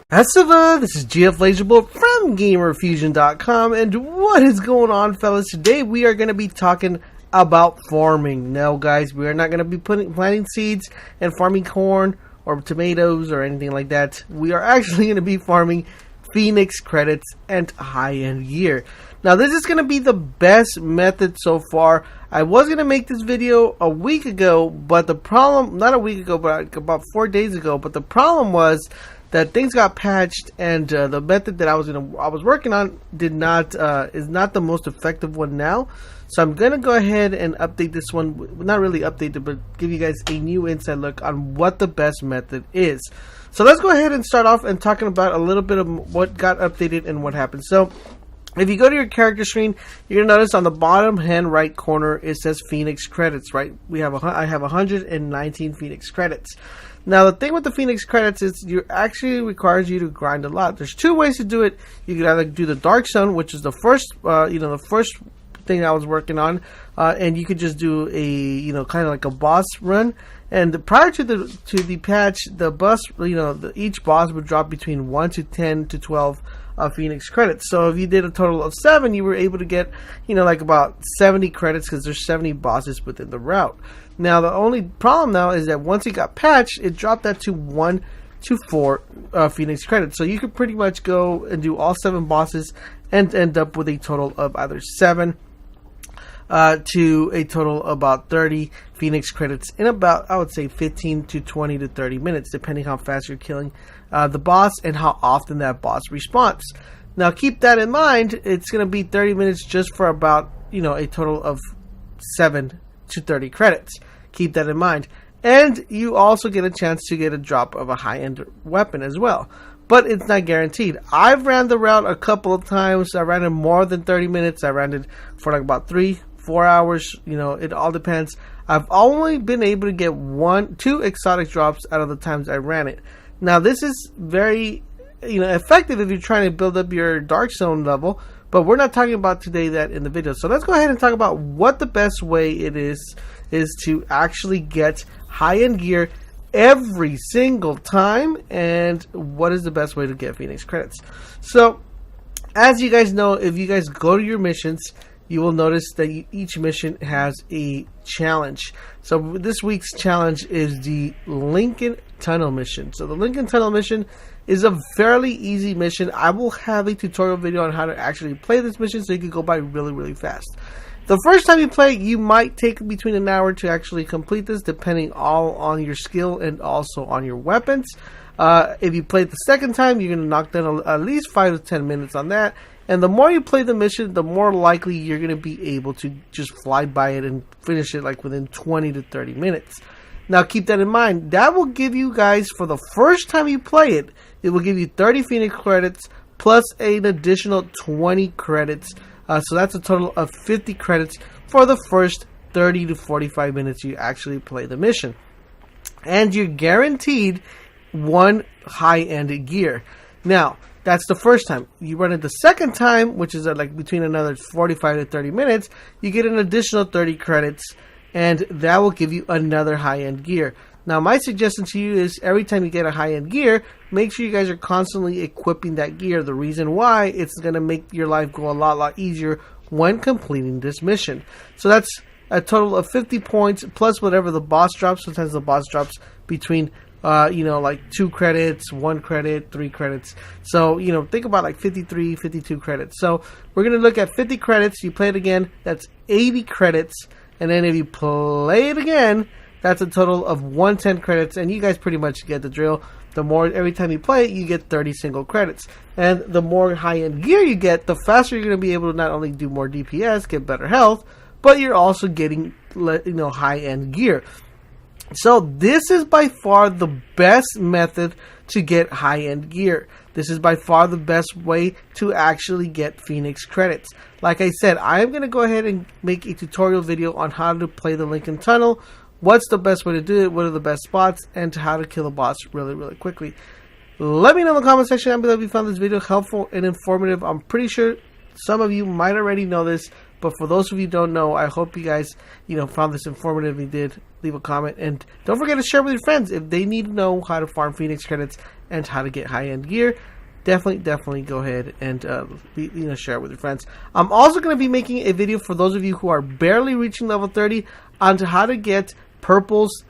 Hessiva, this is GF Laserbolt from GamerFusion.com, and what is going on, fellas? Today we are going to be talking about farming. Now, guys, we are not going to be planting seeds and farming corn or tomatoes or anything like that. We are actually going to be farming Phoenix credits and high-end gear. Now, this is going to be the best method so far. I was going to make this video a week ago, but the problem, not a week ago, but about 4 days ago, but the problem was that things got patched, and the method that I was working on is not the most effective one now. So I'm gonna go ahead and update this one. Not really update it, but give you guys a new inside look on what the best method is. So let's go ahead and start off and talking about a little bit of what got updated and what happened. So if you go to your character screen, you're gonna notice on the bottom hand right corner it says Phoenix credits. Right, I have 119 Phoenix credits. Now, the thing with the Phoenix credits is it actually requires you to grind a lot. There's two ways to do it. You can either do the Dark Zone, which is the first, the first thing I was working on, and you could just do a, kind of like a boss run. And prior to the patch, the boss, each boss would drop between 1 to 10 to 12 Phoenix credits. So if you did a total of 7, you were able to get, like about 70 credits because there's 70 bosses within the route. Now, the only problem now is that once it got patched, it dropped that to 1 to 4 Phoenix credits. So you could pretty much go and do all 7 bosses and end up with a total of either 7 to a total of about 30 Phoenix credits in about, I would say, 15 to 20 to 30 minutes, depending how fast you're killing the boss and how often that boss respawns. Now, keep that in mind. It's going to be 30 minutes just for about, a total of 7 to 30 credits. Keep that in mind. And you also get a chance to get a drop of a high-end weapon as well. But it's not guaranteed. I've ran the route a couple of times. I ran it more than 30 minutes. I ran it for like about 3-4 hours. It all depends. I've only been able to get 1-2 exotic drops out of the times I ran it. Now, this is very effective if you're trying to build up your Dark Zone level, but we're not talking about today that in the video. So let's go ahead and talk about what the best way it is to actually get high-end gear every single time, and what is the best way to get Phoenix credits. So as you guys know, if you guys go to your missions, you will notice that each mission has a challenge. So this week's challenge is the Lincoln Tunnel mission. So the Lincoln Tunnel mission is a fairly easy mission. I will have a tutorial video on how to actually play this mission so you can go by really, really fast. The first time you play, you might take between an hour to actually complete this, depending all on your skill and also on your weapons. If you play it the second time, you're going to knock down at least 5 to 10 minutes on that. And the more you play the mission, the more likely you're going to be able to just fly by it and finish it like within 20 to 30 minutes. Now, keep that in mind. That will give you guys, for the first time you play it, it will give you 30 Phoenix credits plus an additional 20 credits. So that's a total of 50 credits for the first 30 to 45 minutes you actually play the mission. And you're guaranteed 1 high-end gear. Now, that's the first time. You run it the second time, which is like between another 45 to 30 minutes, you get an additional 30 credits, and that will give you another high-end gear. Now, my suggestion to you is every time you get a high-end gear, make sure you guys are constantly equipping that gear. The reason why, it's going to make your life go a lot easier when completing this mission. So that's a total of 50 points plus whatever the boss drops. Sometimes the boss drops between like 2 credits, 1 credit, 3 credits. So, think about like 53, 52 credits. So we're going to look at 50 credits. You play it again, that's 80 credits. And then if you play it again, that's a total of 110 credits. And you guys pretty much get the drill. The more, every time you play it, you get 30 single credits. And the more high-end gear you get, the faster you're going to be able to not only do more DPS, get better health, but you're also getting, high-end gear. So this is by far the best method to get high-end gear. This is by far the best way to actually get Phoenix credits. Like I said, I am going to go ahead and make a tutorial video on how to play the Lincoln Tunnel, what's the best way to do it, what are the best spots, and how to kill a boss really, really quickly. Let me know in the comment section down below if you found this video helpful and informative. I'm pretty sure some of you might already know this, but for those of you who don't know, I hope you guys, found this informative. You did. leave a comment, and don't forget to share with your friends if they need to know how to farm Phoenix credits and how to get high-end gear. Definitely go ahead and share it with your friends. I'm also going to be making a video for those of you who are barely reaching level 30 on how to get purples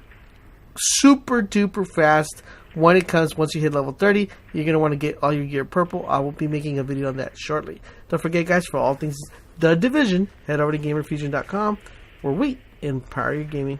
super duper fast once you hit level 30. You're going to want to get all your gear purple. I will be making a video on that shortly. Don't forget, guys, for all things The Division, head over to GamerFusion.com, where we empower your gaming.